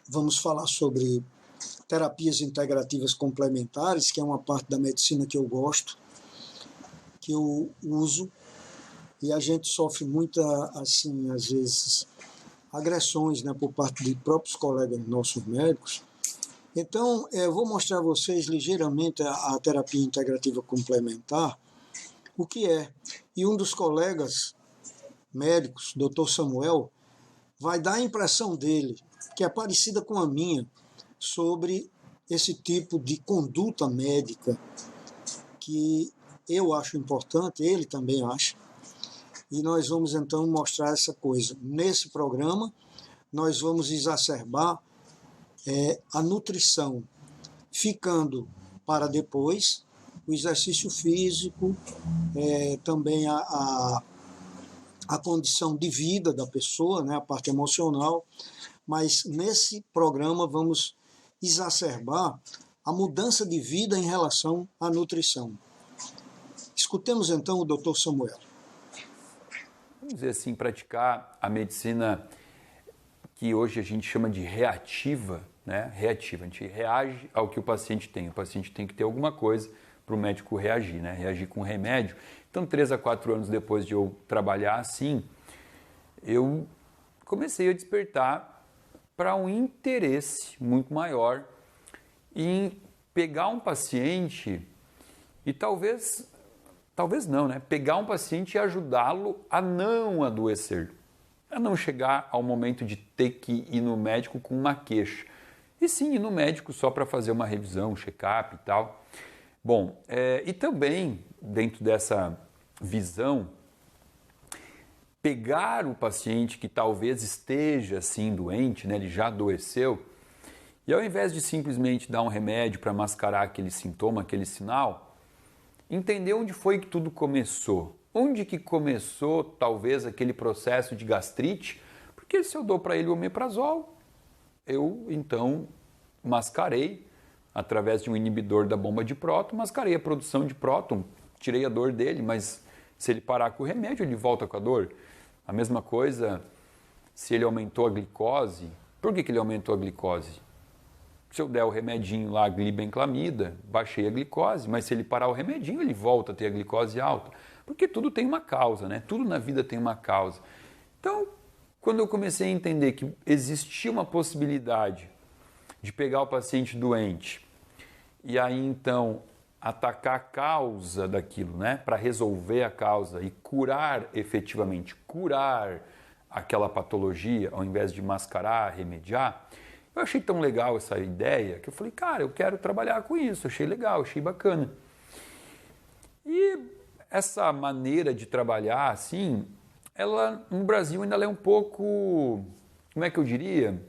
vamos falar sobre terapias integrativas complementares, que é uma parte da medicina que eu gosto, que eu uso, e a gente sofre muita, assim, às vezes, agressões, né, por parte de próprios colegas nossos médicos. Então, eu vou mostrar a vocês ligeiramente a terapia integrativa complementar, o que é. E um dos colegas médicos, Dr. Samuel, vai dar a impressão dele, que é parecida com a minha, sobre esse tipo de conduta médica que eu acho importante, ele também acha, e nós vamos então mostrar essa coisa. Nesse programa, nós vamos exacerbar a nutrição, ficando para depois o exercício físico, também a condição de vida da pessoa, né, a parte emocional, mas nesse programa vamos exacerbar a mudança de vida em relação à nutrição. Escutemos então o Dr. Samuel. Vamos dizer assim, praticar a medicina que hoje a gente chama de reativa, né? Reativa, a gente reage ao que o paciente tem. O paciente tem que ter alguma coisa para o médico reagir, né? Reagir com remédio. Então, 3 a 4 anos depois de eu trabalhar assim, eu comecei a despertar para um interesse muito maior em pegar um paciente e talvez não, né? Pegar um paciente e ajudá-lo a não adoecer, a não chegar ao momento de ter que ir no médico com uma queixa. E sim, ir no médico só para fazer uma revisão, um check-up e tal. Bom, e também, dentro dessa visão, pegar o paciente que talvez esteja assim doente, né, ele já adoeceu, e ao invés de simplesmente dar um remédio para mascarar aquele sintoma, aquele sinal, entender onde foi que tudo começou. Onde que começou talvez aquele processo de gastrite, porque se eu dou para ele o omeprazol, eu então mascarei, através de um inibidor da bomba de próton, mascarei a produção de próton, tirei a dor dele, mas se ele parar com o remédio, ele volta com a dor. A mesma coisa se ele aumentou a glicose. Por que ele aumentou a glicose? Se eu der o remedinho lá, glibenclamida, baixei a glicose, mas se ele parar o remedinho, ele volta a ter a glicose alta. Porque tudo tem uma causa, né? Tudo na vida tem uma causa. Então, quando eu comecei a entender que existia uma possibilidade de pegar o paciente doente e aí então atacar a causa daquilo, né? Para resolver a causa e curar efetivamente, curar aquela patologia, ao invés de mascarar, remediar, eu achei tão legal essa ideia que eu falei, cara, eu quero trabalhar com isso, achei legal, achei bacana. E essa maneira de trabalhar assim, ela no Brasil ainda é um pouco, como é que eu diria?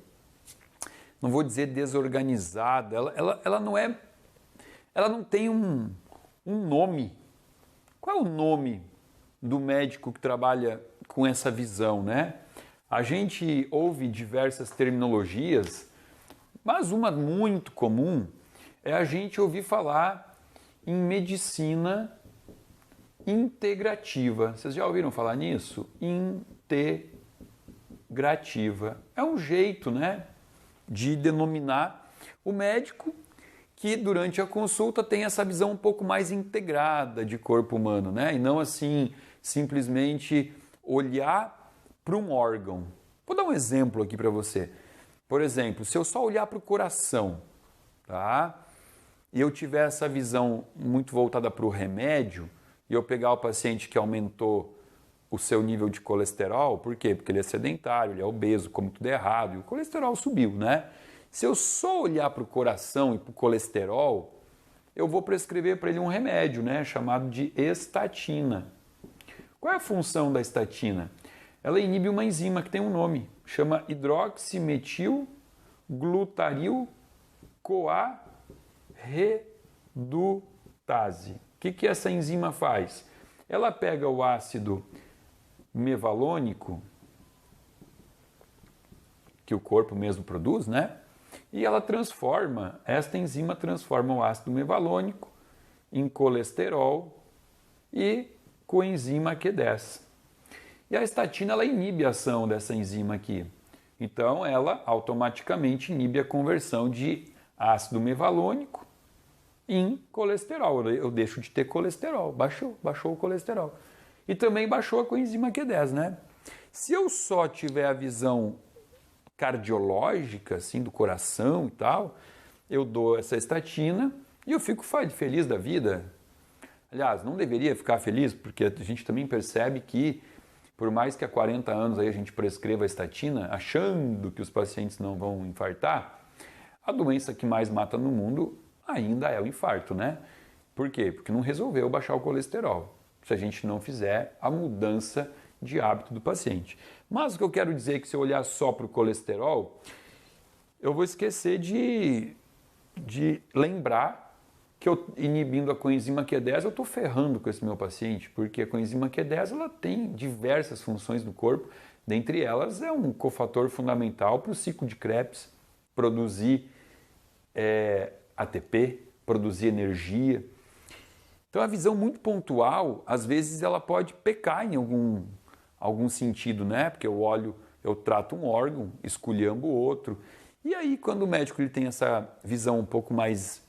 Não vou dizer desorganizada, ela não é, ela não tem um nome. Qual é o nome do médico que trabalha com essa visão, né? A gente ouve diversas terminologias, mas uma muito comum é a gente ouvir falar em medicina integrativa. Vocês já ouviram falar nisso? Integrativa. É um jeito, né, de denominar o médico que durante a consulta tem essa visão um pouco mais integrada de corpo humano, né? E não assim simplesmente olhar para um órgão. Vou dar um exemplo aqui para você. Por exemplo, se eu só olhar para o coração, tá? E eu tiver essa visão muito voltada para o remédio, e eu pegar o paciente que aumentou o seu nível de colesterol, por quê? Porque ele é sedentário, ele é obeso, come tudo errado, e o colesterol subiu, né? Se eu só olhar para o coração e para o colesterol, eu vou prescrever para ele um remédio, né, chamado de estatina. Qual é a função da estatina? Ela inibe uma enzima que tem um nome, chama hidroximetil-glutario-coa-redutase. O que essa enzima faz? Ela pega o ácido mevalônico, que o corpo mesmo produz, né? E esta enzima transforma o ácido mevalônico em colesterol e coenzima Q10. E a estatina ela inibe a ação dessa enzima aqui. Então, ela automaticamente inibe a conversão de ácido mevalônico em colesterol. Eu deixo de ter colesterol. Baixou o colesterol. E também baixou a coenzima Q10, né? Se eu só tiver a visão cardiológica, assim, do coração e tal, eu dou essa estatina e eu fico feliz da vida. Aliás, não deveria ficar feliz, porque a gente também percebe que, por mais que há 40 anos aí a gente prescreva a estatina, achando que os pacientes não vão infartar, a doença que mais mata no mundo ainda é o infarto, né? Por quê? Porque não resolveu baixar o colesterol, se a gente não fizer a mudança de hábito do paciente. Mas o que eu quero dizer é que se eu olhar só para o colesterol, eu vou esquecer de lembrar que eu, inibindo a coenzima Q10, eu estou ferrando com esse meu paciente, porque a coenzima Q10 ela tem diversas funções no corpo, dentre elas é um cofator fundamental para o ciclo de Krebs, produzir ATP, produzir energia. Então a visão muito pontual, às vezes ela pode pecar em algum sentido, né? Porque eu trato um órgão, esculhambo o outro. E aí quando o médico ele tem essa visão um pouco mais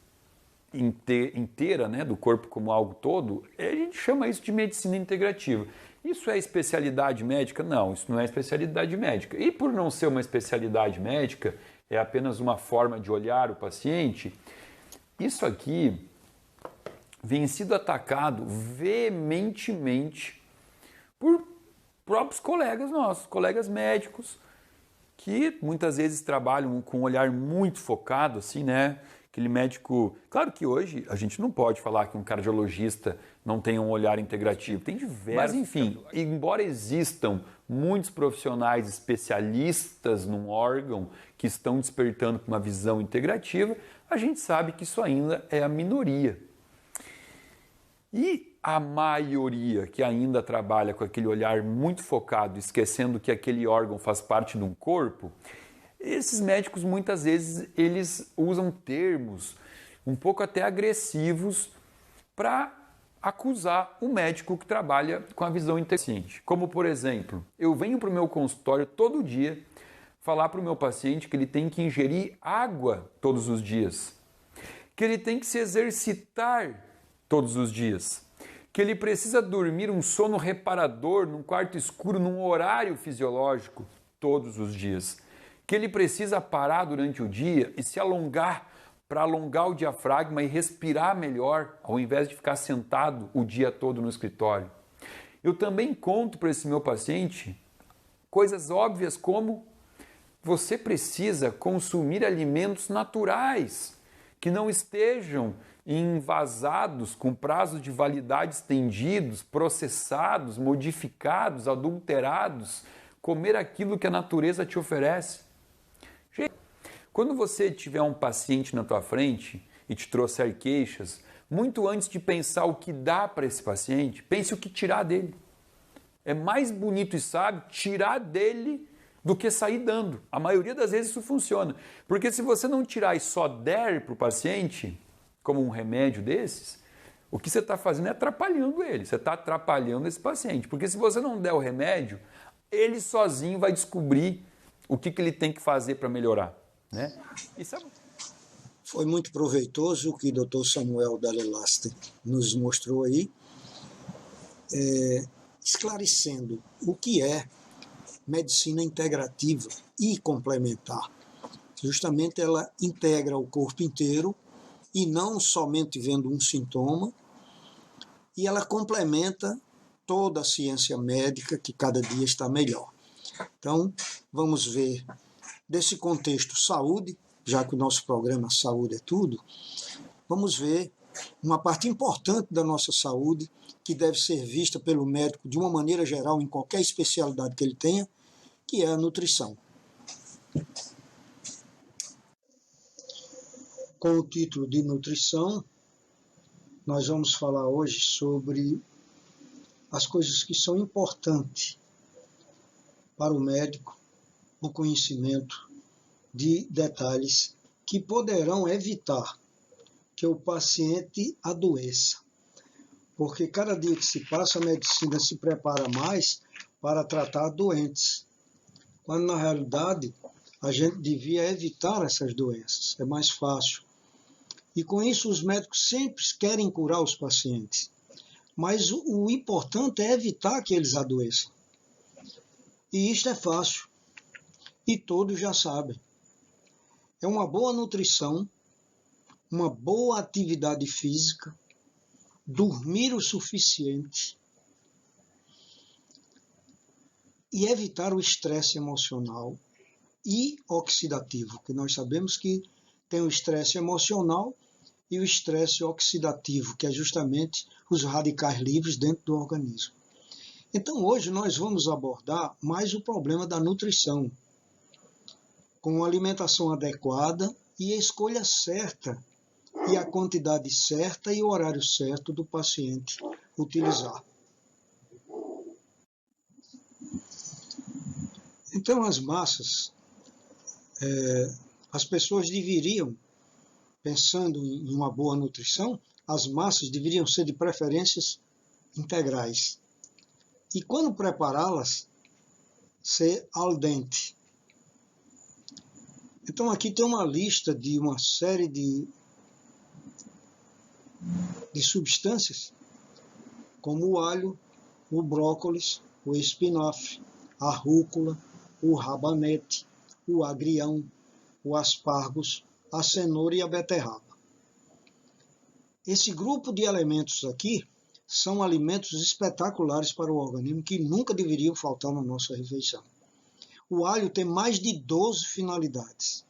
inteira, né, do corpo como algo todo, a gente chama isso de medicina integrativa. Isso é especialidade médica? Não, isso não é especialidade médica. E por não ser uma especialidade médica, é apenas uma forma de olhar o paciente, isso aqui vem sido atacado veementemente por próprios colegas nossos, colegas médicos, que muitas vezes trabalham com um olhar muito focado, assim, né? Aquele médico... Claro que hoje a gente não pode falar que um cardiologista não tem um olhar integrativo, tem diversos... Mas, enfim, embora existam muitos profissionais especialistas num órgão que estão despertando para uma visão integrativa, a gente sabe que isso ainda é a minoria. E a maioria que ainda trabalha com aquele olhar muito focado, esquecendo que aquele órgão faz parte de um corpo... Esses médicos, muitas vezes, eles usam termos um pouco até agressivos para acusar o médico que trabalha com a visão inteligente. Como, por exemplo, eu venho para o meu consultório todo dia falar para o meu paciente que ele tem que ingerir água todos os dias, que ele tem que se exercitar todos os dias, que ele precisa dormir um sono reparador num quarto escuro, num horário fisiológico todos os dias, que ele precisa parar durante o dia e se alongar para alongar o diafragma e respirar melhor, ao invés de ficar sentado o dia todo no escritório. Eu também conto para esse meu paciente coisas óbvias como você precisa consumir alimentos naturais, que não estejam envasados com prazos de validade estendidos, processados, modificados, adulterados, comer aquilo que a natureza te oferece. Quando você tiver um paciente na tua frente e te trouxer queixas, muito antes de pensar o que dá para esse paciente, pense o que tirar dele. É mais bonito e sábio tirar dele do que sair dando. A maioria das vezes isso funciona. Porque se você não tirar e só der para o paciente, como um remédio desses, o que você está fazendo é atrapalhando ele. Você está atrapalhando esse paciente. Porque se você não der o remédio, ele sozinho vai descobrir o que ele tem que fazer para melhorar. Né? Foi muito proveitoso o que o Dr. Samuel Dalelaster nos mostrou aí, esclarecendo o que é medicina integrativa e complementar. Justamente ela integra o corpo inteiro e não somente vendo um sintoma, e ela complementa toda a ciência médica que cada dia está melhor. Então, vamos ver desse contexto saúde, já que o nosso programa Saúde é Tudo, vamos ver uma parte importante da nossa saúde que deve ser vista pelo médico de uma maneira geral em qualquer especialidade que ele tenha, que é a nutrição. Com o título de nutrição, nós vamos falar hoje sobre as coisas que são importantes para o médico, o conhecimento de detalhes que poderão evitar que o paciente adoeça. Porque cada dia que se passa, a medicina se prepara mais para tratar doentes. quando na realidade a gente devia evitar essas doenças, é mais fácil. E com isso os médicos sempre querem curar os pacientes, mas o importante é evitar que eles adoeçam. E isto é fácil, e todos já sabem. É uma boa nutrição, uma boa atividade física, dormir o suficiente e evitar o estresse emocional e oxidativo, que nós sabemos que tem o estresse emocional e o estresse oxidativo, que é justamente os radicais livres dentro do organismo. Então hoje nós vamos abordar mais o problema da nutrição, com alimentação adequada e a escolha certa, e a quantidade certa e o horário certo do paciente utilizar. Então as massas, as pessoas deveriam, pensando em uma boa nutrição, as massas deveriam ser de preferências integrais. E quando prepará-las, ser al dente. Então aqui tem uma lista de uma série de substâncias, como o alho, o brócolis, o espinafre, a rúcula, o rabanete, o agrião, o aspargos, a cenoura e a beterraba. Esse grupo de elementos aqui são alimentos espetaculares para o organismo que nunca deveriam faltar na nossa refeição. O alho tem mais de 12 finalidades.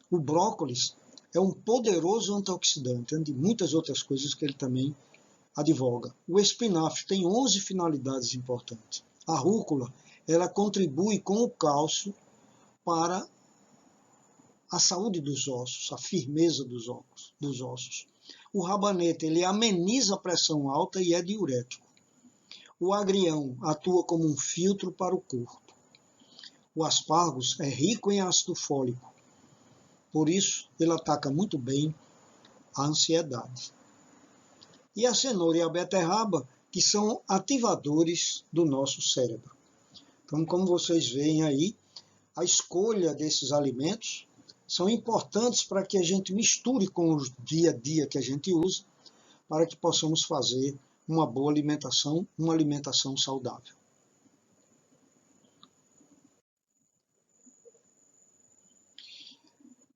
O brócolis é um poderoso antioxidante, entre muitas outras coisas que ele também advoga. O espinafre tem 11 finalidades importantes. A rúcula, ela contribui com o cálcio para a saúde dos ossos, a firmeza dos ossos. O rabanete, ele ameniza a pressão alta e é diurético. O agrião atua como um filtro para o corpo. O aspargos é rico em ácido fólico. Por isso, ele ataca muito bem a ansiedade. E a cenoura e a beterraba, que são ativadores do nosso cérebro. Então, como vocês veem aí, a escolha desses alimentos são importantes para que a gente misture com o dia a dia que a gente usa, para que possamos fazer uma boa alimentação, uma alimentação saudável.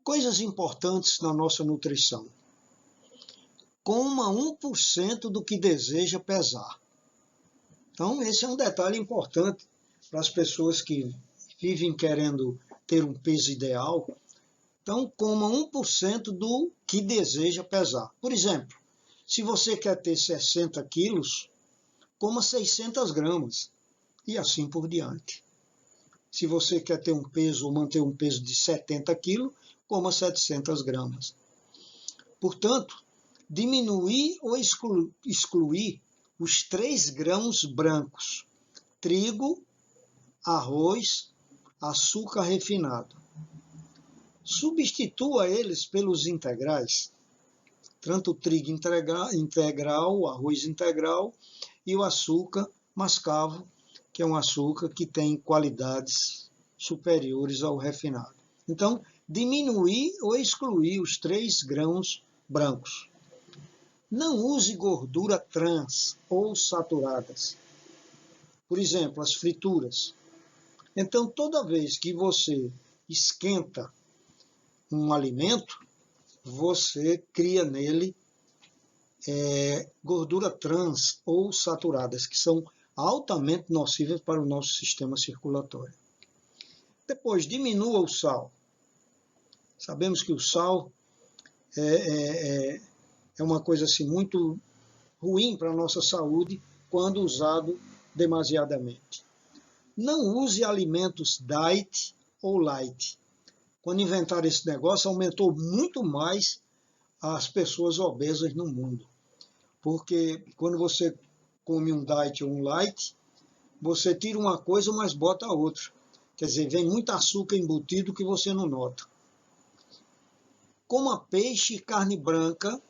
Coisas importantes na nossa nutrição. Coma 1% do que deseja pesar. Então, esse é um detalhe importante para as pessoas que vivem querendo ter um peso ideal. Então, coma 1% do que deseja pesar. Por exemplo, se você quer ter 60 quilos, coma 600 gramas e assim por diante. Se você quer ter um peso ou manter um peso de 70 quilos, coma 700 gramas. Portanto, diminuir ou excluir os 3 grãos brancos: trigo, arroz, açúcar refinado. Substitua eles pelos integrais, tanto o trigo integral, o arroz integral e o açúcar mascavo, que é um açúcar que tem qualidades superiores ao refinado. Então, diminuir ou excluir os 3 grãos brancos. Não use gordura trans ou saturadas. Por exemplo, as frituras. Então, toda vez que você esquenta um alimento, você cria nele gordura trans ou saturadas, que são altamente nocivas para o nosso sistema circulatório. Depois, diminua o sal. Sabemos que o sal é uma coisa assim, muito ruim para a nossa saúde quando usado demasiadamente. Não use alimentos diet ou light. Quando inventaram esse negócio, aumentou muito mais as pessoas obesas no mundo. Porque quando você come um diet ou um light, você tira uma coisa, mas bota a outra. Quer dizer, vem muito açúcar embutido que você não nota. Coma peixe e carne branca,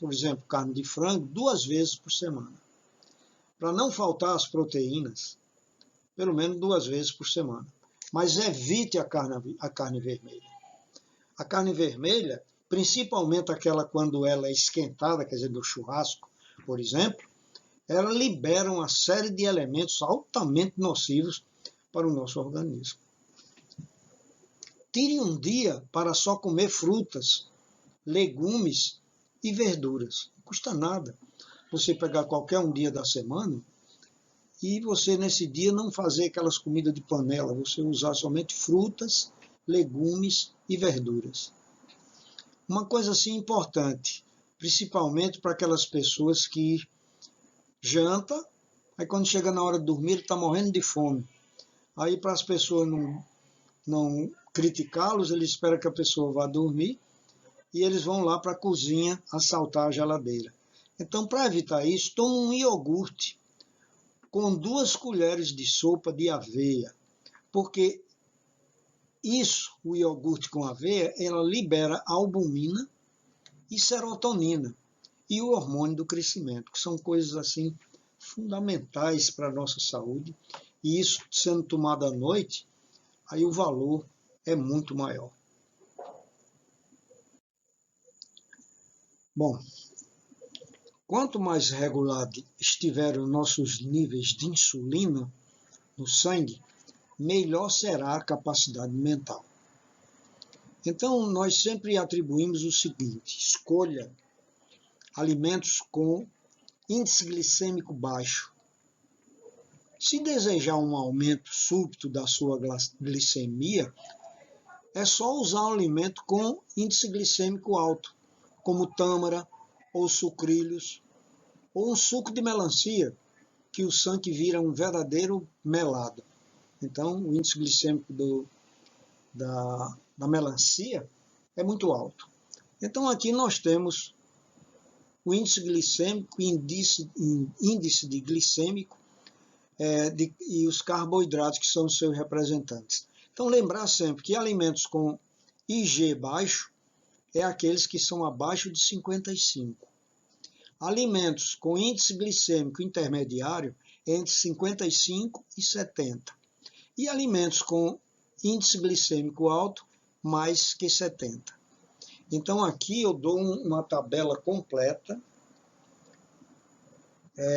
por exemplo, carne de frango, 2 vezes por semana. Para não faltar as proteínas, pelo menos 2 vezes por semana. mas evite a carne vermelha. A carne vermelha, principalmente aquela quando ela é esquentada, quer dizer, do churrasco, por exemplo, ela libera uma série de elementos altamente nocivos para o nosso organismo. Tire um dia para só comer frutas, legumes e verduras. Não custa nada você pegar qualquer um dia da semana e você nesse dia não fazer aquelas comidas de panela, você usar somente frutas, legumes e verduras. Uma coisa assim importante, principalmente para aquelas pessoas que janta, aí quando chega na hora de dormir ele está morrendo de fome. Aí para as pessoas não criticá-los, ele espera que a pessoa vá dormir e eles vão lá para a cozinha assaltar a geladeira. Então, para evitar isso, toma um iogurte com 2 colheres de sopa de aveia, porque isso, o iogurte com aveia, ela libera albumina e serotonina e o hormônio do crescimento, que são coisas assim fundamentais para a nossa saúde, e isso sendo tomado à noite, aí o valor é muito maior. Bom, quanto mais regulado estiverem os nossos níveis de insulina no sangue, melhor será a capacidade mental. Então, nós sempre atribuímos o seguinte: escolha alimentos com índice glicêmico baixo. Se desejar um aumento súbito da sua glicemia, é só usar um alimento com índice glicêmico alto, como tâmara ou sucrilhos, ou um suco de melancia, que o sangue vira um verdadeiro melado. Então, o índice glicêmico da melancia é muito alto. Então, aqui nós temos o índice glicêmico, índice de glicêmico e os carboidratos, que são os seus representantes. Então, lembrar sempre que alimentos com IG baixo é aqueles que são abaixo de 55. Alimentos com índice glicêmico intermediário é entre 55 e 70. E alimentos com índice glicêmico alto, mais que 70. Então, aqui eu dou uma tabela completa.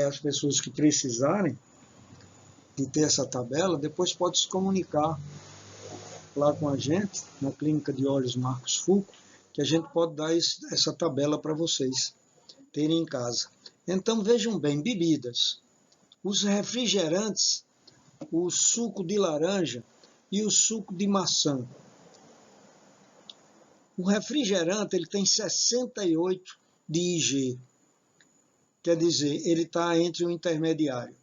As pessoas que precisarem de ter essa tabela, depois pode se comunicar lá com a gente, na Clínica de Olhos Marcos Fulco, que a gente pode dar essa tabela para vocês terem em casa. Então, vejam bem, bebidas. Os refrigerantes, o suco de laranja e o suco de maçã. O refrigerante ele tem 68 de IG, quer dizer, ele está entre o intermediário.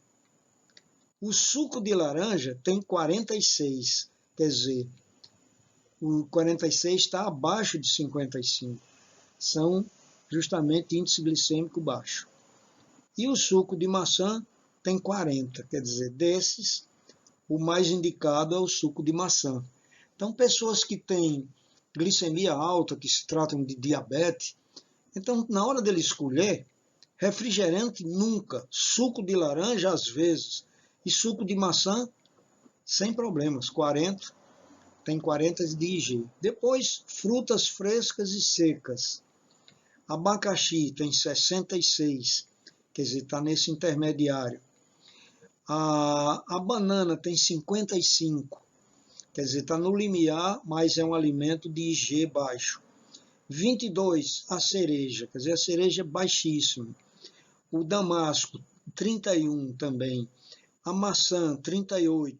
O suco de laranja tem 46, quer dizer, o 46 está abaixo de 55. São justamente índice glicêmico baixo. E o suco de maçã tem 40, quer dizer, desses, o mais indicado é o suco de maçã. Então, pessoas que têm glicemia alta, que se tratam de diabetes, então, na hora dele escolher, refrigerante nunca, suco de laranja às vezes, e suco de maçã sem problemas, 40, tem 40 de IG. Depois, frutas frescas e secas. Abacaxi tem 66, quer dizer, está nesse intermediário. A banana tem 55, quer dizer, está no limiar, mas é um alimento de IG baixo. 22, a cereja, quer dizer, a cereja é baixíssima. O damasco, 31 também. A maçã, 38.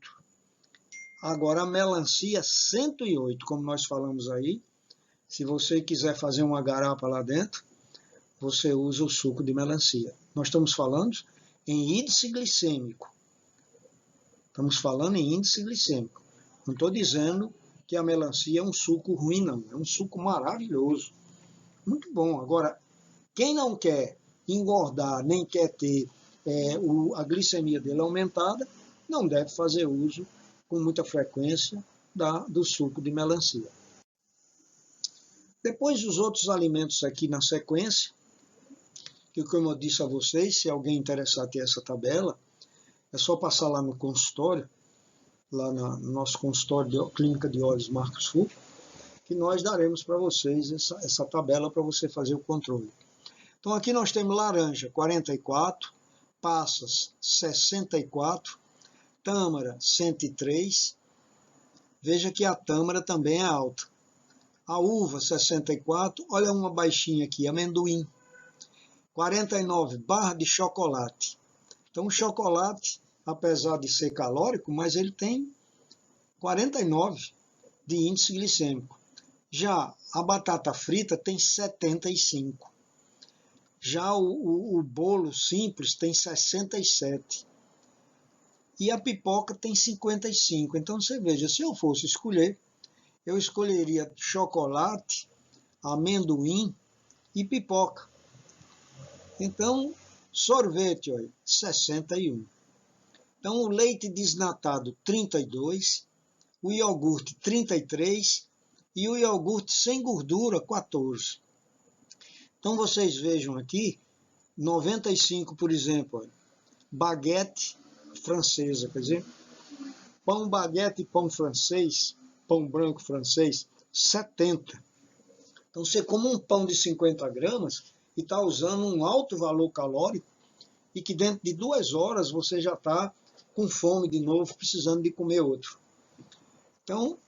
Agora, a melancia, 108, como nós falamos aí. Se você quiser fazer uma garapa lá dentro, você usa o suco de melancia. Nós estamos falando em índice glicêmico. Estamos falando em índice glicêmico. Não estou dizendo que a melancia é um suco ruim, não. É um suco maravilhoso. Muito bom. Agora, quem não quer engordar, nem quer ter a glicemia dele aumentada, não deve fazer uso com muita frequência do suco de melancia. Depois, os outros alimentos aqui na sequência, que como eu disse a vocês, se alguém interessar ter essa tabela, é só passar lá no consultório lá no nosso consultório de Clínica de Olhos Marcos Fulco, que nós daremos para vocês essa tabela para você fazer o controle. Então aqui nós temos laranja 44, passas 64, tâmara 103. Veja que a tâmara também é alta. A uva 64, olha uma baixinha aqui, amendoim. 49, barra de chocolate. Então o chocolate, apesar de ser calórico, mas ele tem 49 de índice glicêmico. Já a batata frita tem 75. Já o bolo simples tem 67. E a pipoca tem 55. Então você veja, se eu fosse escolher, eu escolheria chocolate, amendoim e pipoca. Então, sorvete, olha, 61. Então, o leite desnatado, 32. O iogurte, 33. E o iogurte sem gordura, 14. Então, vocês vejam aqui, 95, por exemplo, olha, baguete francesa, quer dizer, pão baguete e pão francês, pão branco francês, 70. Então, você come um pão de 50 gramas e está usando um alto valor calórico e que dentro de 2 horas você já está com fome de novo, precisando de comer outro. Então,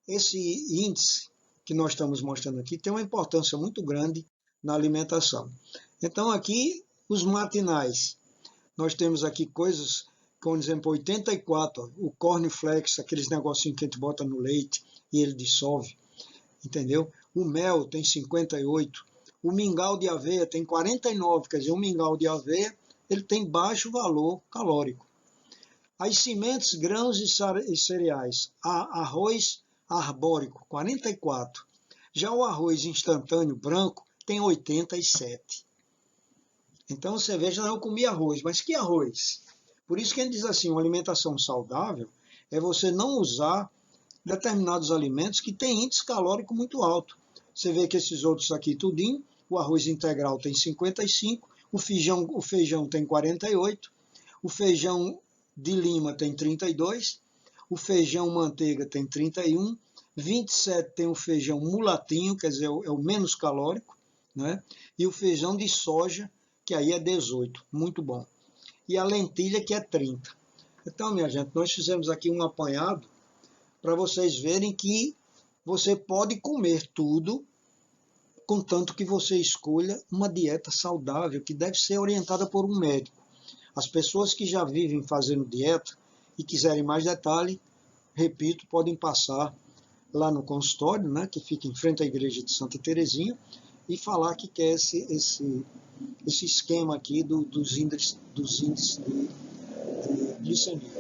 esse índice que nós estamos mostrando aqui tem uma importância muito grande na alimentação. Então, aqui, os matinais. Nós temos aqui coisas, como exemplo, 84, ó, o cornflakes, aqueles negocinhos que a gente bota no leite e ele dissolve, entendeu? O mel tem 58, o mingau de aveia tem 49, quer dizer, o mingau de aveia ele tem baixo valor calórico. As sementes, grãos e cereais, arroz arbórico, 44. Já o arroz instantâneo branco tem 87. Então você veja, eu comi arroz, mas que arroz? Por isso que ele diz assim, uma alimentação saudável é você não usar determinados alimentos que têm índice calórico muito alto. Você vê que esses outros aqui tudinho, o arroz integral tem 55, o feijão tem 48, o feijão de lima tem 32, o feijão manteiga tem 31, 27 tem o feijão mulatinho, quer dizer, é o menos calórico, né? E o feijão de soja, que aí é 18, muito bom. E a lentilha, que é 30. Então, minha gente, nós fizemos aqui um apanhado para vocês verem que você pode comer tudo, contanto que você escolha uma dieta saudável, que deve ser orientada por um médico. As pessoas que já vivem fazendo dieta e quiserem mais detalhe, repito, podem passar lá no consultório, né, que fica em frente à igreja de Santa Terezinha, e falar que quer esse esquema aqui dos índices de glicemia.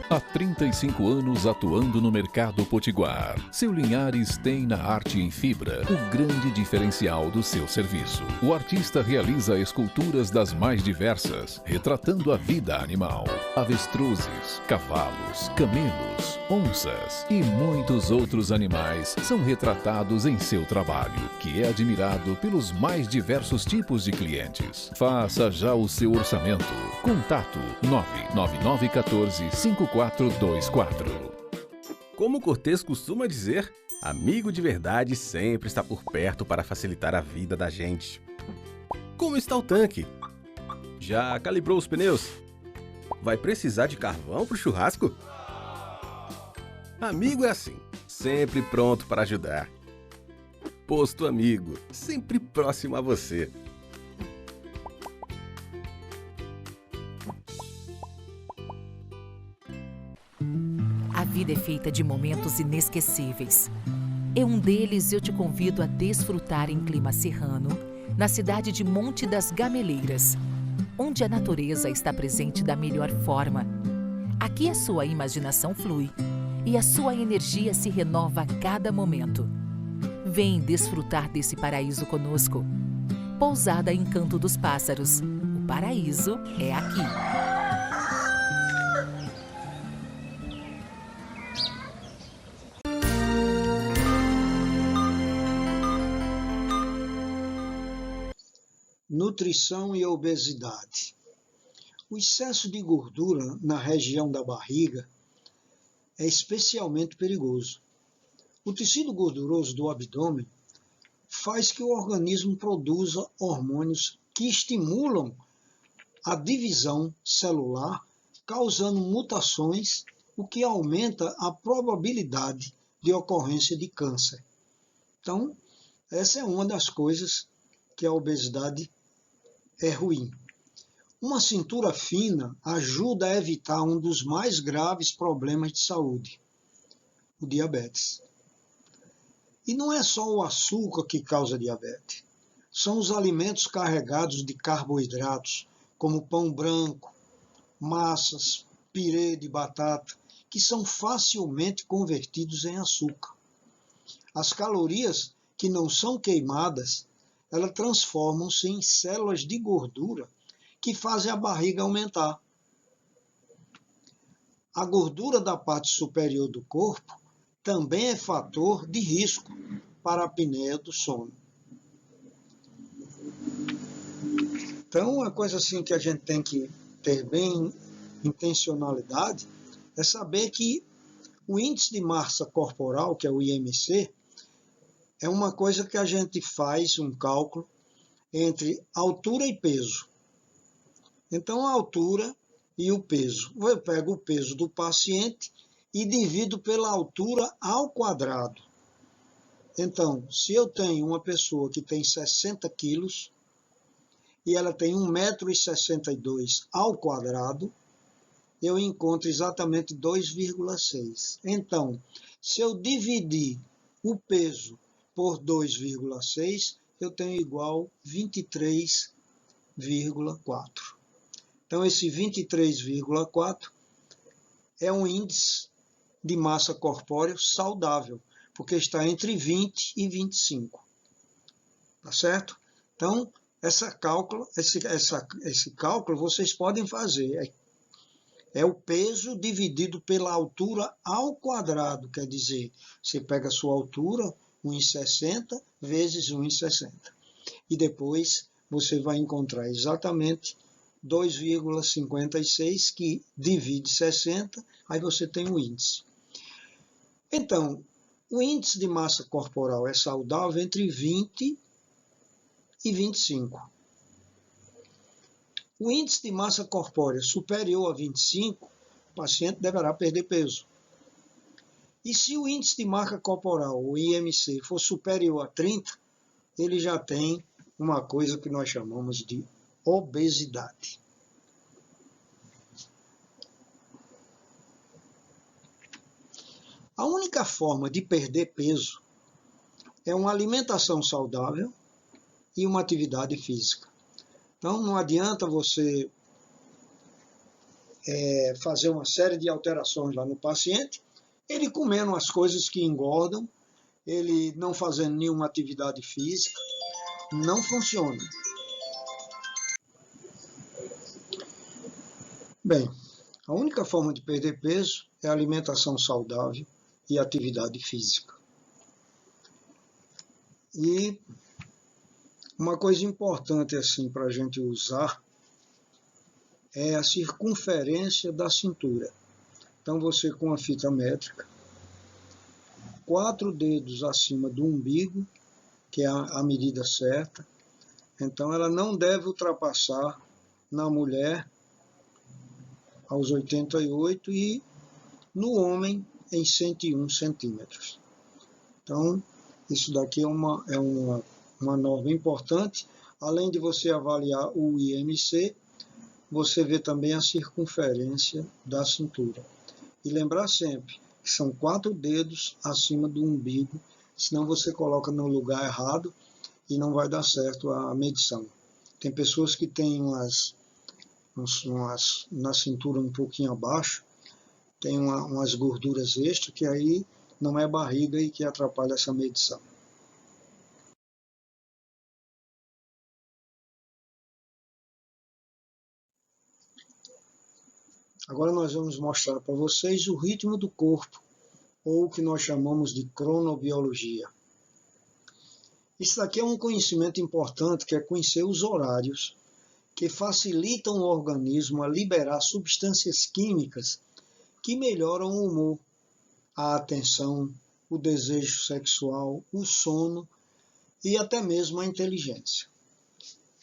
Há 35 anos atuando no mercado potiguar, seu Linhares tem na arte em fibra o grande diferencial do seu serviço. O artista realiza esculturas das mais diversas, retratando a vida animal. Avestruzes, cavalos, camelos, onças e muitos outros animais são retratados em seu trabalho, que é admirado pelos mais diversos tipos de clientes. Faça já o seu orçamento. Contato 99914-5424. Como o Cortês costuma dizer, amigo de verdade sempre está por perto para facilitar a vida da gente. Como está o tanque? Já calibrou os pneus? Vai precisar de carvão para o churrasco? Amigo é assim, sempre pronto para ajudar. Posto Amigo, sempre próximo a você. A vida é feita de momentos inesquecíveis. Em um deles, eu te convido a desfrutar em clima serrano, na cidade de Monte das Gameleiras, onde a natureza está presente da melhor forma. Aqui a sua imaginação flui e a sua energia se renova a cada momento. Vem desfrutar desse paraíso conosco. Pousada Encanto dos Pássaros. O paraíso é aqui. nutrição e obesidade. O excesso de gordura na região da barriga é especialmente perigoso. O tecido gorduroso do abdômen faz que o organismo produza hormônios que estimulam a divisão celular, causando mutações, o que aumenta a probabilidade de ocorrência de câncer. Então, essa é uma das coisas que a obesidade é ruim. Uma cintura fina ajuda a evitar um dos mais graves problemas de saúde, o diabetes. E não é só o açúcar que causa diabetes. São os alimentos carregados de carboidratos, como pão branco, massas, pirê de batata, que são facilmente convertidos em açúcar. As calorias que não são queimadas, elas transformam-se em células de gordura que fazem a barriga aumentar. A gordura da parte superior do corpo também é fator de risco para a apneia do sono. Então, uma coisa assim que a gente tem que ter bem intencionalidade é saber que o índice de massa corporal, que é o IMC, é uma coisa que a gente faz um cálculo entre altura e peso. Então, a altura e o peso. Eu pego o peso do paciente e divido pela altura ao quadrado. Então, se eu tenho uma pessoa que tem 60 quilos e ela tem 1,62 m ao quadrado, eu encontro exatamente 2,6. Então, se eu dividir o peso por 2,6, eu tenho igual 23,4. Então, esse 23,4 é um índice de massa corpórea saudável, porque está entre 20 e 25. Tá certo? Então, esse cálculo vocês podem fazer. É o peso dividido pela altura ao quadrado. Quer dizer, você pega a sua altura, 1,60 vezes 1,60. E depois você vai encontrar exatamente 2,56, que divide 60, aí você tem o índice. Então, o índice de massa corporal é saudável entre 20 e 25. O índice de massa corpórea superior a 25, o paciente deverá perder peso. E se o índice de massa corporal, o IMC, for superior a 30, ele já tem uma coisa que nós chamamos de obesidade. A única forma de perder peso é uma alimentação saudável e uma atividade física. Então, não adianta você fazer uma série de alterações lá no paciente, ele comendo as coisas que engordam, ele não fazendo nenhuma atividade física, não funciona. Bem, a única forma de perder peso é a alimentação saudável e atividade física. E uma coisa importante assim para a gente usar é a circunferência da cintura. Então você, com a fita métrica, 4 dedos acima do umbigo, que é a medida certa, então ela não deve ultrapassar na mulher aos 88 e no homem em 101 centímetros. Então, isso daqui é uma norma importante. Além de você avaliar o IMC, você vê também a circunferência da cintura. E lembrar sempre que são 4 dedos acima do umbigo, senão você coloca no lugar errado e não vai dar certo a medição. Tem pessoas que têm na cintura um pouquinho abaixo, tem umas gorduras extras, que aí não é barriga e que atrapalha essa medição. Agora nós vamos mostrar para vocês o ritmo do corpo, ou o que nós chamamos de cronobiologia. Isso daqui é um conhecimento importante, que é conhecer os horários que facilitam o organismo a liberar substâncias químicas que melhoram o humor, a atenção, o desejo sexual, o sono e até mesmo a inteligência.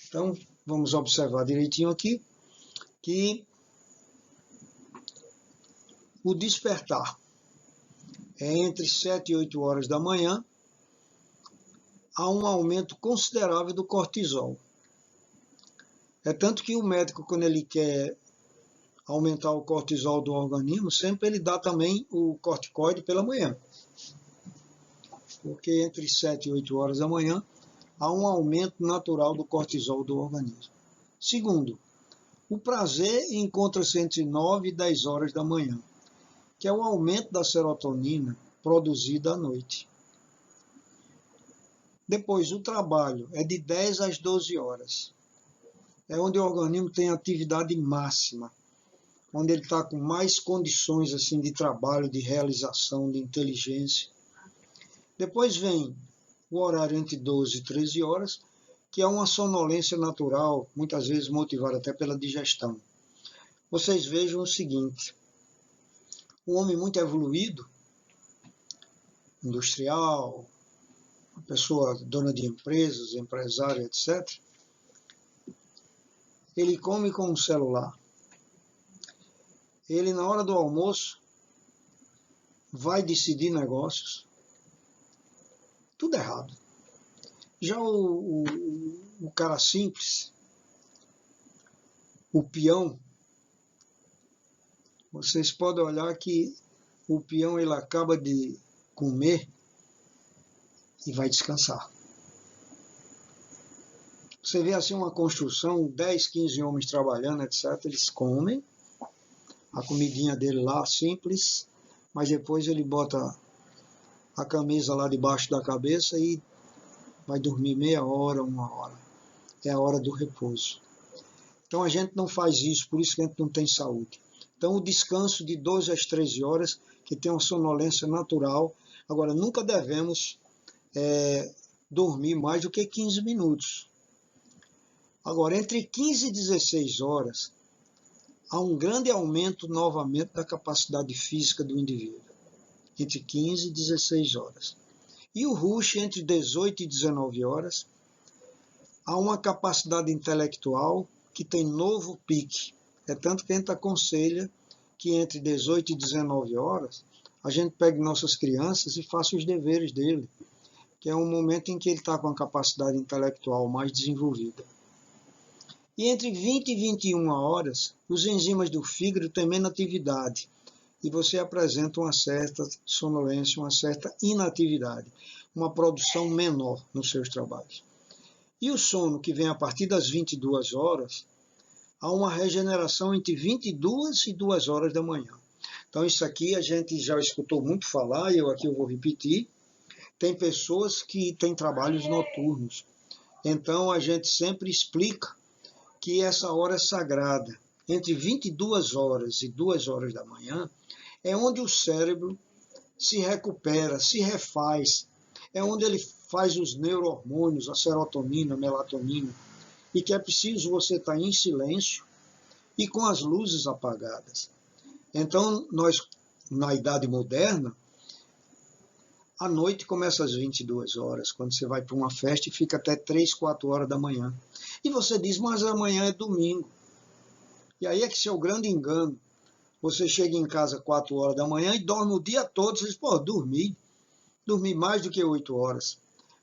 Então, vamos observar direitinho aqui que o despertar é entre 7 e 8 horas da manhã, há um aumento considerável do cortisol. É tanto que o médico, quando ele quer aumentar o cortisol do organismo, sempre ele dá também o corticoide pela manhã. Porque entre 7 e 8 horas da manhã, há um aumento natural do cortisol do organismo. Segundo, o prazer encontra-se entre 9 e 10 horas da manhã, que é o aumento da serotonina produzida à noite. Depois, o trabalho é de 10 às 12 horas. É onde o organismo tem atividade máxima, onde ele está com mais condições assim, de trabalho, de realização, de inteligência. Depois vem o horário entre 12 e 13 horas, que é uma sonolência natural, muitas vezes motivada até pela digestão. Vocês vejam o seguinte, um homem muito evoluído, industrial, uma pessoa dona de empresas, empresário, etc., ele come com um celular. Ele, na hora do almoço, vai decidir negócios. Tudo errado. Já o cara simples, o peão, vocês podem olhar que o peão ele acaba de comer e vai descansar. Você vê assim uma construção, 10, 15 homens trabalhando, etc. Eles comem a comidinha dele lá, simples, mas depois ele bota a camisa lá debaixo da cabeça e vai dormir meia hora, 1 hora. É a hora do repouso. Então a gente não faz isso, por isso que a gente não tem saúde. Então o descanso de 12 às 13 horas, que tem uma sonolência natural. Agora, nunca devemos dormir mais do que 15 minutos. Agora, entre 15 e 16 horas, há um grande aumento novamente da capacidade física do indivíduo. Entre 15 e 16 horas. E o rush, entre 18 e 19 horas, há uma capacidade intelectual que tem novo pique. É tanto que a gente aconselha que entre 18 e 19 horas, a gente pegue nossas crianças e faça os deveres dele, que é um momento em que ele está com a capacidade intelectual mais desenvolvida. E entre 20 e 21 horas, os enzimas do fígado têm menos atividade e você apresenta uma certa sonolência, uma certa inatividade, uma produção menor nos seus trabalhos. E o sono, que vem a partir das 22 horas, há uma regeneração entre 22 e 2 horas da manhã. Então isso aqui a gente já escutou muito falar, e eu vou repetir, tem pessoas que têm trabalhos noturnos. Então a gente sempre explica que essa hora é sagrada. Entre 22 horas e 2 horas da manhã é onde o cérebro se recupera, se refaz. É onde ele faz os neurohormônios, a serotonina, a melatonina. E que é preciso você estar em silêncio e com as luzes apagadas. Então, nós, na idade moderna, a noite começa às 22 horas, quando você vai para uma festa e fica até 3, 4 horas da manhã. E você diz, mas amanhã é domingo. E aí é que esse é o grande engano. Você chega em casa 4 horas da manhã e dorme o dia todo. Você diz, pô, dormi mais do que 8 horas.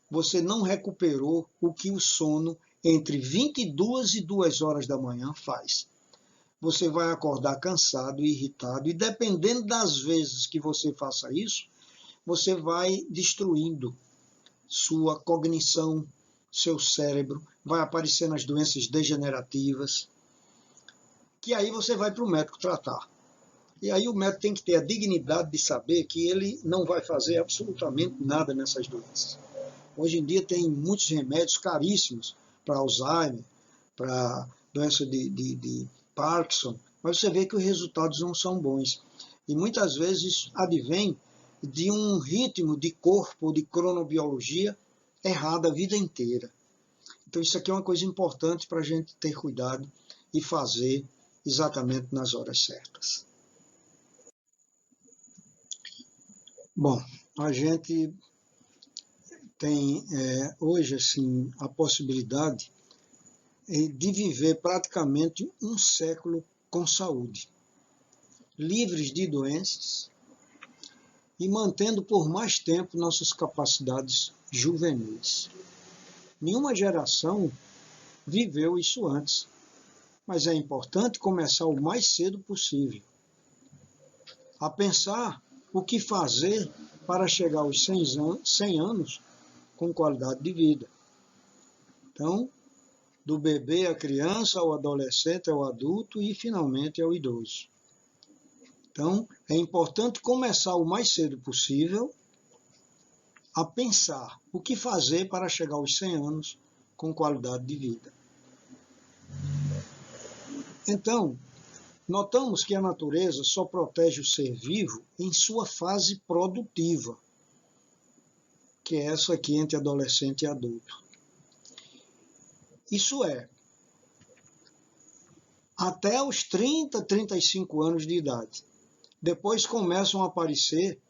Você não recuperou o que o sono entre 22 e 2 horas da manhã faz. Você vai acordar cansado, irritado, e dependendo das vezes que você faça isso, você vai destruindo sua cognição, seu cérebro, vai aparecendo as doenças degenerativas, que aí você vai para o médico tratar. E aí o médico tem que ter a dignidade de saber que ele não vai fazer absolutamente nada nessas doenças. Hoje em dia tem muitos remédios caríssimos para Alzheimer, para doença de Parkinson, mas você vê que os resultados não são bons. E muitas vezes isso advém de um ritmo de corpo, de cronobiologia errada a vida inteira. Então isso aqui é uma coisa importante para a gente ter cuidado e fazer exatamente nas horas certas. Bom, a gente tem hoje assim, a possibilidade de viver praticamente um século com saúde, livres de doenças e mantendo por mais tempo nossas capacidades juvenis. Nenhuma geração viveu isso antes, mas é importante começar o mais cedo possível a pensar o que fazer para chegar aos 100 anos com qualidade de vida. Então, do bebê à criança, ao adolescente, ao adulto e, finalmente, ao idoso. Então, é importante começar o mais cedo possível a pensar o que fazer para chegar aos 100 anos com qualidade de vida. Então, notamos que a natureza só protege o ser vivo em sua fase produtiva, que é essa aqui entre adolescente e adulto. Isso é, até os 30, 35 anos de idade. Depois começam a aparecer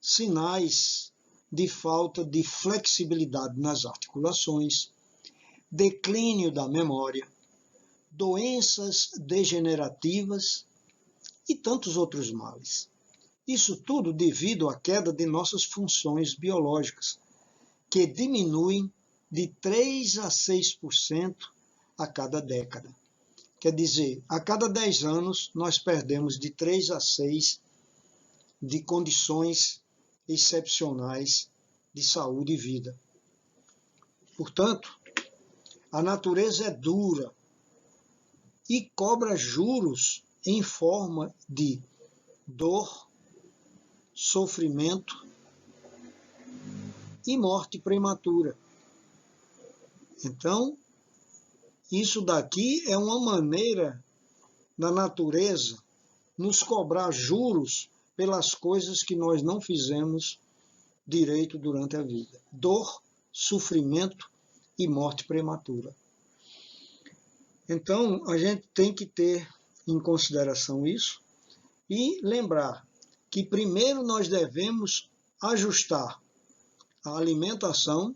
sinais de falta de flexibilidade nas articulações, declínio da memória, doenças degenerativas e tantos outros males. Isso tudo devido à queda de nossas funções biológicas, que diminuem de 3 a 6% a cada década. Quer dizer, a cada 10 anos nós perdemos de 3 a 6 de condições excepcionais de saúde e vida. Portanto, a natureza é dura e cobra juros em forma de dor, sofrimento e morte prematura. Então, isso daqui é uma maneira da natureza nos cobrar juros pelas coisas que nós não fizemos direito durante a vida. Dor, sofrimento e morte prematura. Então, a gente tem que ter em consideração isso e lembrar que primeiro nós devemos ajustar a alimentação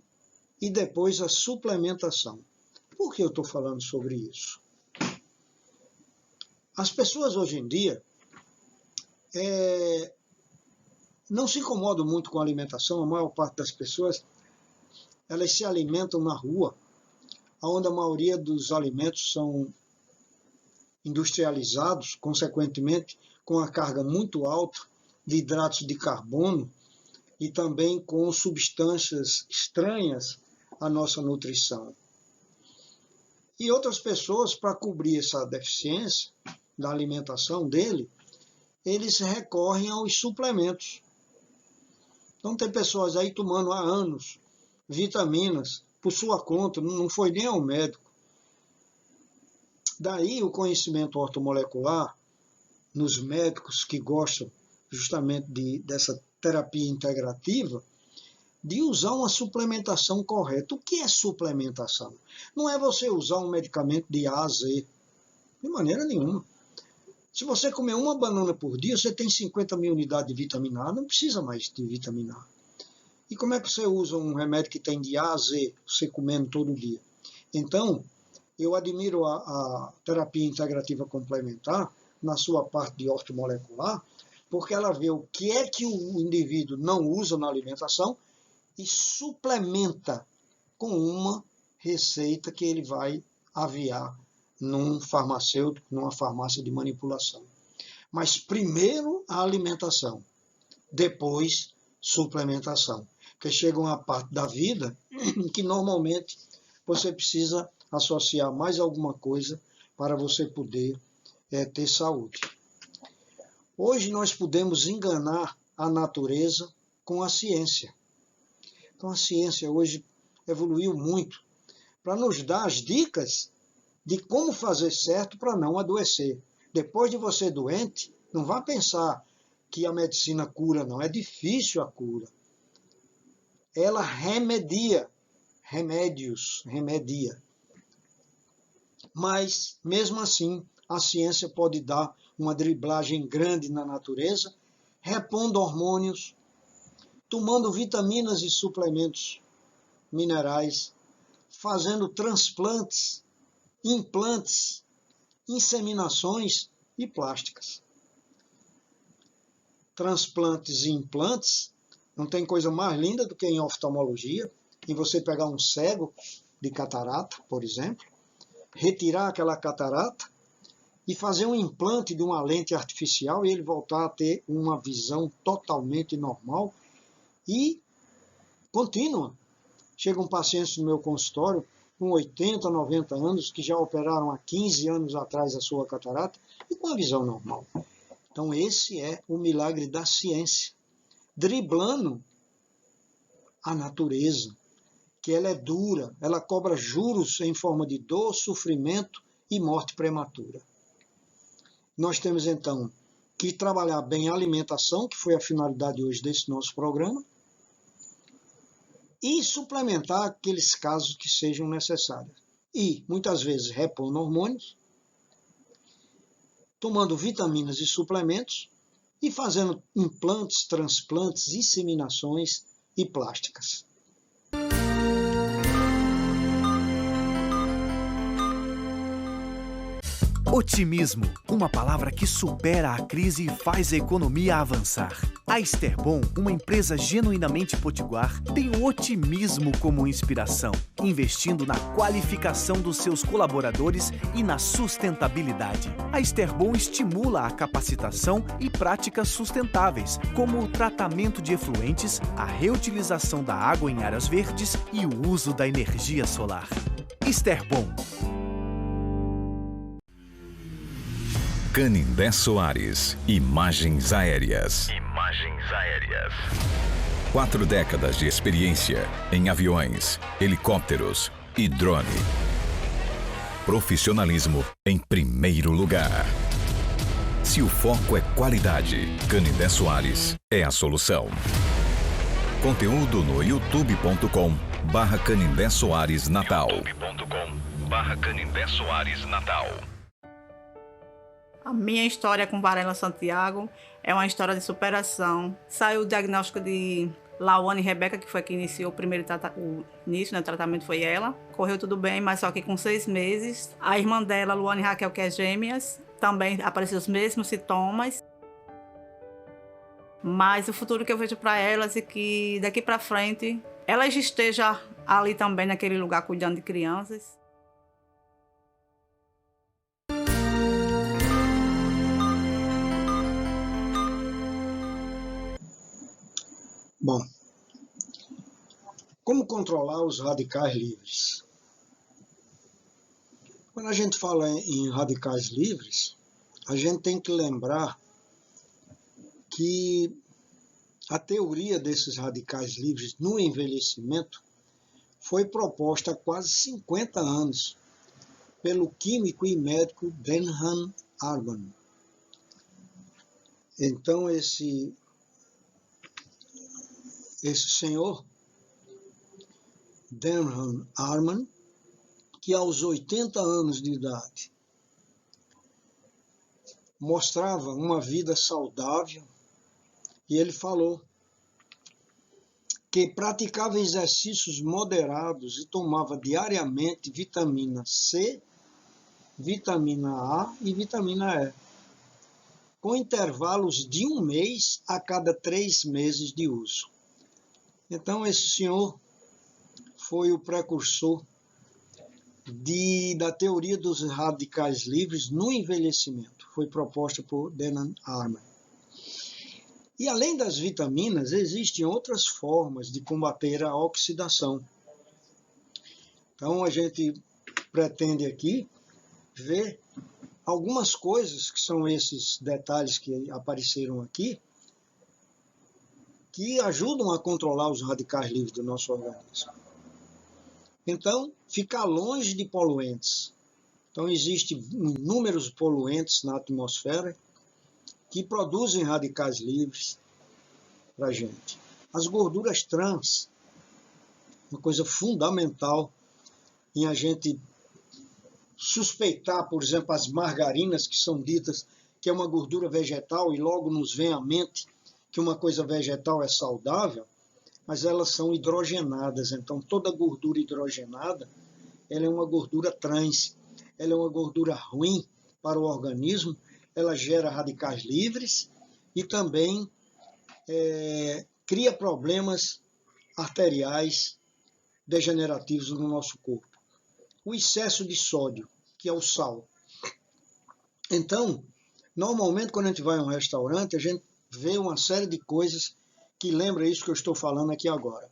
e depois a suplementação. Por que eu estou falando sobre isso? As pessoas hoje em dia não se incomodam muito com a alimentação. A maior parte das pessoas elas se alimentam na rua, onde a maioria dos alimentos são industrializados, consequentemente com a carga muito alta de hidratos de carbono e também com substâncias estranhas à nossa nutrição. E outras pessoas, para cobrir essa deficiência da alimentação dele, eles recorrem aos suplementos. Então tem pessoas aí tomando há anos vitaminas por sua conta, não foi nem ao médico. Daí o conhecimento ortomolecular, nos médicos que gostam justamente dessa terapia integrativa, de usar uma suplementação correta. O que é suplementação? Não é você usar um medicamento de A a Z, de maneira nenhuma. Se você comer uma banana por dia, você tem 50 mil unidades de vitamina A, não precisa mais de vitamina A. E como é que você usa um remédio que tem de A a Z, você comendo todo dia? Então, eu admiro a terapia integrativa complementar, na sua parte de ortomolecular, porque ela vê o que é que o indivíduo não usa na alimentação e suplementa com uma receita que ele vai aviar num farmacêutico, numa farmácia de manipulação. Mas primeiro a alimentação, depois suplementação. Porque chega uma parte da vida que normalmente você precisa associar mais alguma coisa para você poder ter saúde. Hoje nós podemos enganar a natureza com a ciência. Então a ciência hoje evoluiu muito para nos dar as dicas de como fazer certo para não adoecer. Depois de você doente, não vá pensar que a medicina cura, não. É difícil a cura. Ela remedia, remedia. Mas, mesmo assim, a ciência pode dar uma driblagem grande na natureza, repondo hormônios, tomando vitaminas e suplementos minerais, fazendo transplantes, implantes, inseminações e plásticas. Transplantes e implantes, não tem coisa mais linda do que em oftalmologia, em você pegar um cego de catarata, por exemplo, retirar aquela catarata e fazer um implante de uma lente artificial e ele voltar a ter uma visão totalmente normal e contínua. Chegam pacientes no meu consultório com 80, 90 anos que já operaram há 15 anos atrás a sua catarata e com a visão normal. Então esse é o milagre da ciência, driblando a natureza, que ela é dura, ela cobra juros em forma de dor, sofrimento e morte prematura. Nós temos então que trabalhar bem a alimentação, que foi a finalidade hoje desse nosso programa, e suplementar aqueles casos que sejam necessários. E, muitas vezes, repondo hormônios, tomando vitaminas e suplementos e fazendo implantes, transplantes, inseminações e plásticas. Otimismo, uma palavra que supera a crise e faz a economia avançar. A Esterbon, uma empresa genuinamente potiguar, tem o otimismo como inspiração, investindo na qualificação dos seus colaboradores e na sustentabilidade. A Esterbon estimula a capacitação e práticas sustentáveis, como o tratamento de efluentes, a reutilização da água em áreas verdes e o uso da energia solar. Esterbon. Canindé Soares, Imagens Aéreas. 4 décadas de experiência em aviões, helicópteros e drone. Profissionalismo em primeiro lugar. Se o foco é qualidade, Canindé Soares é a solução. Conteúdo no youtube.com/Canindé Soares Natal. youtube.com/Canindé Soares Natal. A minha história com Varela Santiago é uma história de superação. Saiu o diagnóstico de Lawane Rebeca, que foi quem iniciou o início, né? O tratamento foi ela. Correu tudo bem, mas só que com 6 meses. A irmã dela, Luane Raquel, que é gêmeas, também apareceu os mesmos sintomas. Mas o futuro que eu vejo para elas é que daqui para frente elas estejam ali também naquele lugar cuidando de crianças. Bom, como controlar os radicais livres? Quando a gente fala em radicais livres, a gente tem que lembrar que a teoria desses radicais livres no envelhecimento foi proposta há quase 50 anos pelo químico e médico Denham Harman. Então, esse senhor, Denham Harman, que aos 80 anos de idade mostrava uma vida saudável, e ele falou que praticava exercícios moderados e tomava diariamente vitamina C, vitamina A e vitamina E, com intervalos de 1 mês a cada 3 meses de uso. Então, esse senhor foi o precursor da teoria dos radicais livres no envelhecimento. Foi proposta por Denham Harman. E além das vitaminas, existem outras formas de combater a oxidação. Então, a gente pretende aqui ver algumas coisas, que são esses detalhes que apareceram aqui, que ajudam a controlar os radicais livres do nosso organismo. Então, ficar longe de poluentes. Então, existem inúmeros poluentes na atmosfera que produzem radicais livres para a gente. As gorduras trans, uma coisa fundamental em a gente suspeitar, por exemplo, as margarinas, que são ditas que é uma gordura vegetal, e logo nos vem à mente que uma coisa vegetal é saudável, mas elas são hidrogenadas. Então, toda gordura hidrogenada, ela é uma gordura trans, ela é uma gordura ruim para o organismo, ela gera radicais livres e também cria problemas arteriais degenerativos no nosso corpo. O excesso de sódio, que é o sal. Então, normalmente, quando a gente vai a um restaurante, a gente vê uma série de coisas que lembra isso que eu estou falando aqui agora.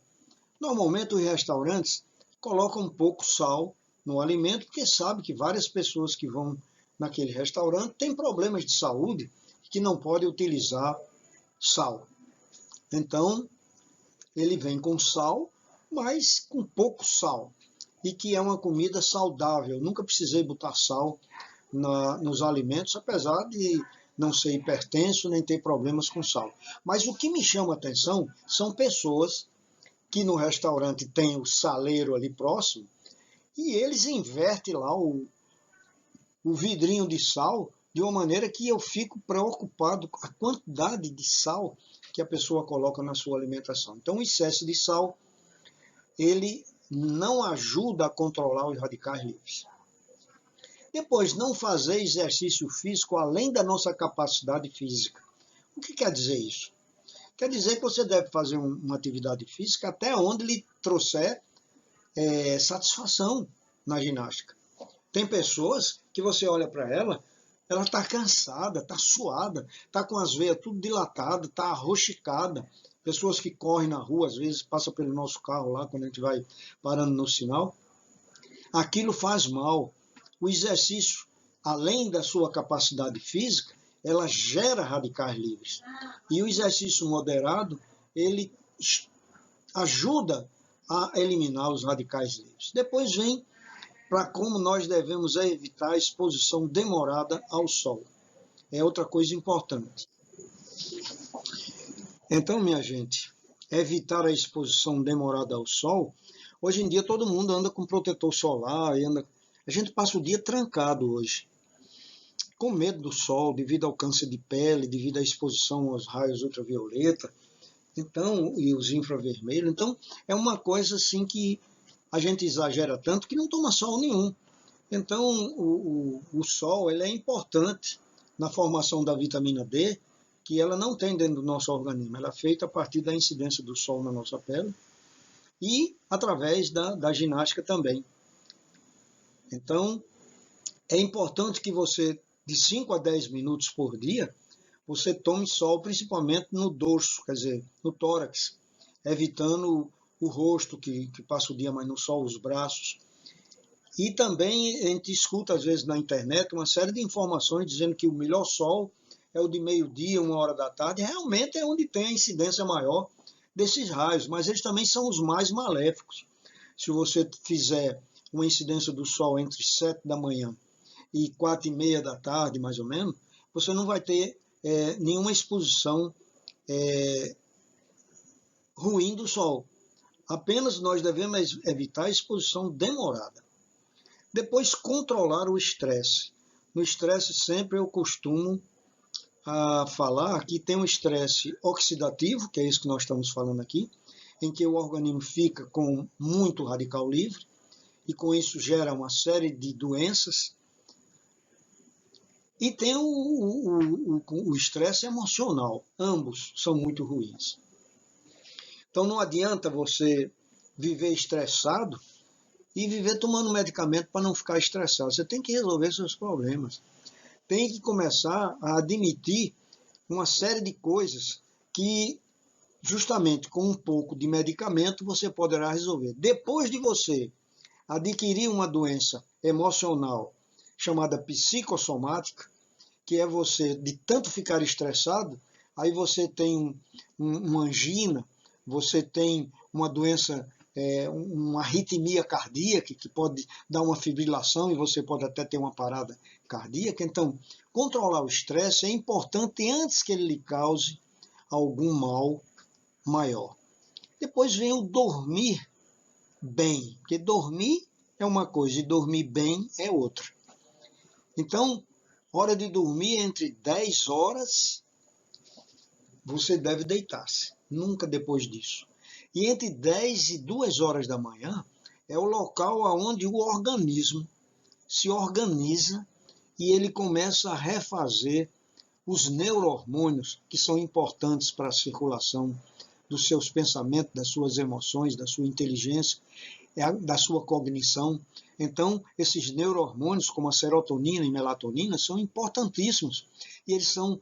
Normalmente, os restaurantes colocam um pouco sal no alimento, porque sabe que várias pessoas que vão naquele restaurante têm problemas de saúde que não podem utilizar sal. Então, ele vem com sal, mas com pouco sal. E que é uma comida saudável. Nunca precisei botar sal nos alimentos, apesar de não ser hipertenso nem ter problemas com sal. Mas o que me chama a atenção são pessoas que no restaurante tem o saleiro ali próximo e eles invertem lá o vidrinho de sal de uma maneira que eu fico preocupado com a quantidade de sal que a pessoa coloca na sua alimentação. Então, o excesso de sal, ele não ajuda a controlar os radicais livres. Depois, não fazer exercício físico além da nossa capacidade física. O que quer dizer isso? Quer dizer que você deve fazer uma atividade física até onde lhe trouxer satisfação na ginástica. Tem pessoas que você olha para ela está cansada, está suada, está com as veias tudo dilatadas, está arroxicada. Pessoas que correm na rua, às vezes passa pelo nosso carro lá, quando a gente vai parando no sinal. Aquilo faz mal. O exercício, além da sua capacidade física, ela gera radicais livres. E o exercício moderado, ele ajuda a eliminar os radicais livres. Depois vem para como nós devemos evitar a exposição demorada ao sol. É outra coisa importante. Então, minha gente, evitar a exposição demorada ao sol, hoje em dia todo mundo anda com protetor solar, a gente passa o dia trancado hoje, com medo do sol, devido ao câncer de pele, devido à exposição aos raios ultravioleta, então, e os infravermelhos. Então, é uma coisa assim que a gente exagera tanto que não toma sol nenhum. Então, o sol ele é importante na formação da vitamina D, que ela não tem dentro do nosso organismo. Ela é feita a partir da incidência do sol na nossa pele e através da ginástica também. Então, é importante que você, de 5 a 10 minutos por dia, você tome sol, principalmente no dorso, quer dizer, no tórax, evitando o rosto, que passa o dia mais no sol, os braços. E também a gente escuta, às vezes, na internet, uma série de informações dizendo que o melhor sol é o de meio-dia, 1h da tarde. Realmente é onde tem a incidência maior desses raios, mas eles também são os mais maléficos. Se você fizer uma incidência do sol entre 7 da manhã e 4h30 da tarde, mais ou menos, você não vai ter nenhuma exposição ruim do sol. Apenas nós devemos evitar a exposição demorada. Depois, controlar o estresse. No estresse, sempre eu costumo falar que tem um estresse oxidativo, que é isso que nós estamos falando aqui, em que o organismo fica com muito radical livre, e com isso gera uma série de doenças. E tem o estresse emocional. Ambos são muito ruins. Então não adianta você viver estressado e viver tomando medicamento para não ficar estressado. Você tem que resolver seus problemas. Tem que começar a admitir uma série de coisas que, justamente com um pouco de medicamento, você poderá resolver. Depois de você adquirir uma doença emocional chamada psicossomática, que é você, de tanto ficar estressado, aí você tem uma angina, você tem uma doença, uma arritmia cardíaca, que pode dar uma fibrilação e você pode até ter uma parada cardíaca. Então, controlar o estresse é importante antes que ele lhe cause algum mal maior. Depois vem o dormir bem, porque dormir é uma coisa e dormir bem é outra. Então, hora de dormir entre 10 horas, você deve deitar-se, nunca depois disso. E entre 10 e 2 horas da manhã é o local onde o organismo se organiza e ele começa a refazer os neurohormônios que são importantes para a circulação dos seus pensamentos, das suas emoções, da sua inteligência, da sua cognição. Então, esses neurohormônios, como a serotonina e melatonina, são importantíssimos e eles são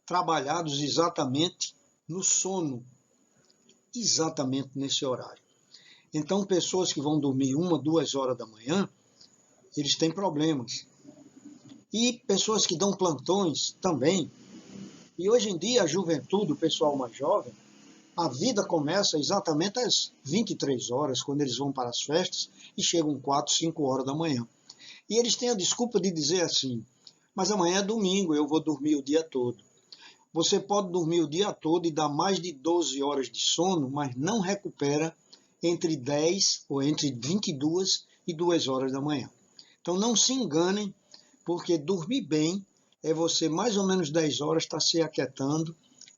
trabalhados exatamente no sono, exatamente nesse horário. Então, pessoas que vão dormir 1, 2 horas da manhã, eles têm problemas. E pessoas que dão plantões também. E hoje em dia, a juventude, o pessoal mais jovem, a vida começa exatamente às 23 horas, quando eles vão para as festas, e chegam 4, 5 horas da manhã. E eles têm a desculpa de dizer assim, mas amanhã é domingo, eu vou dormir o dia todo. Você pode dormir o dia todo e dar mais de 12 horas de sono, mas não recupera entre 10 ou entre 22 e 2 horas da manhã. Então não se enganem, porque dormir bem é você mais ou menos 10 horas estar se aquietando,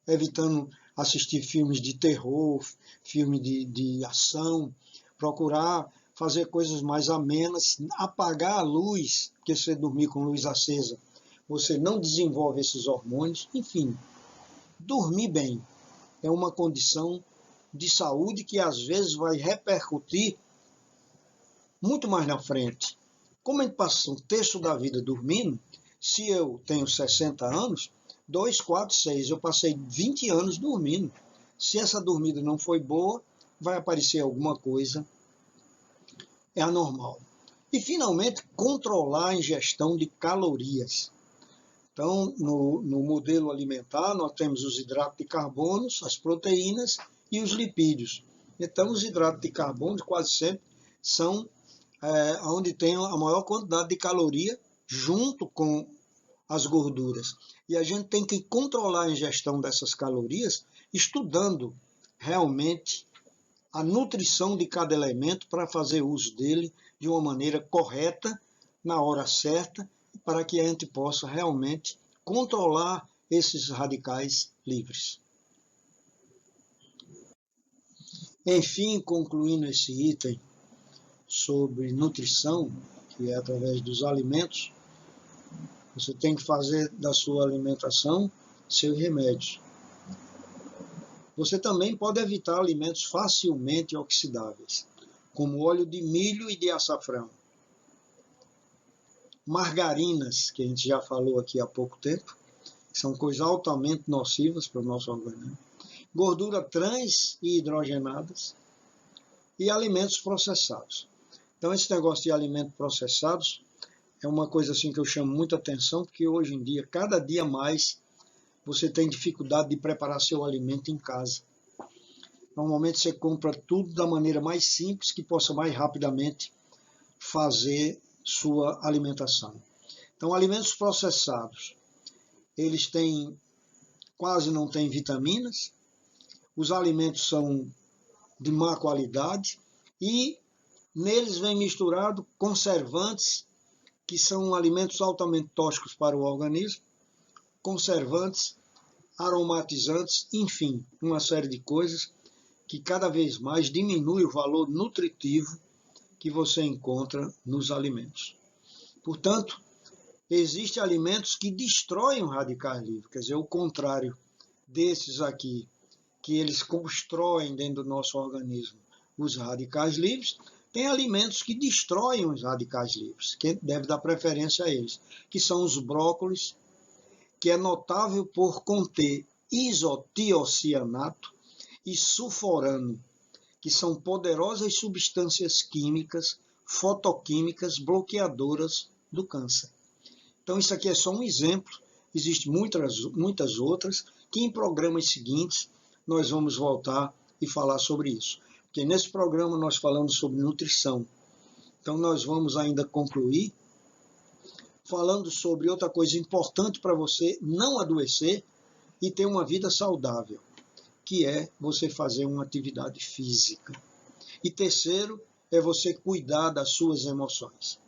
evitando assistir filmes de terror, filme de ação, procurar fazer coisas mais amenas, apagar a luz, porque se você dormir com luz acesa, você não desenvolve esses hormônios. Enfim, dormir bem é uma condição de saúde que às vezes vai repercutir muito mais na frente. Como a gente passa um terço da vida dormindo, se eu tenho 60 anos, 2, 4, 6, eu passei 20 anos dormindo. Se essa dormida não foi boa, vai aparecer alguma coisa, é anormal. E, finalmente, controlar a ingestão de calorias. Então, no modelo alimentar, nós temos os hidratos de carbono, as proteínas e os lipídios. Então, os hidratos de carbono quase sempre são onde tem a maior quantidade de caloria junto com as gorduras. E a gente tem que controlar a ingestão dessas calorias estudando realmente a nutrição de cada elemento para fazer uso dele de uma maneira correta, na hora certa, para que a gente possa realmente controlar esses radicais livres. Enfim, concluindo esse item sobre nutrição, que é através dos alimentos, você tem que fazer da sua alimentação seus remédios. Você também pode evitar alimentos facilmente oxidáveis, como óleo de milho e de açafrão. Margarinas, que a gente já falou aqui há pouco tempo, são coisas altamente nocivas para o nosso organismo. Gordura trans e hidrogenadas e alimentos processados. Então, esse negócio de alimentos processados é uma coisa assim que eu chamo muita atenção, porque hoje em dia, cada dia mais, você tem dificuldade de preparar seu alimento em casa. Normalmente você compra tudo da maneira mais simples, que possa mais rapidamente fazer sua alimentação. Então, alimentos processados, eles quase não têm vitaminas, os alimentos são de má qualidade e neles vem misturado conservantes, que são alimentos altamente tóxicos para o organismo, conservantes, aromatizantes, enfim, uma série de coisas que cada vez mais diminui o valor nutritivo que você encontra nos alimentos. Portanto, existem alimentos que destroem o radicais livres, quer dizer, o contrário desses aqui, que eles constroem dentro do nosso organismo os radicais livres. Tem alimentos que destroem os radicais livres, que deve dar preferência a eles, que são os brócolis, que é notável por conter isotiocianato e sulforano, que são poderosas substâncias químicas, fotoquímicas, bloqueadoras do câncer. Então, isso aqui é só um exemplo, existem muitas outras, que em programas seguintes nós vamos voltar e falar sobre isso. Porque nesse programa nós falamos sobre nutrição. Então nós vamos ainda concluir falando sobre outra coisa importante para você não adoecer e ter uma vida saudável, que é você fazer uma atividade física. E terceiro, é você cuidar das suas emoções.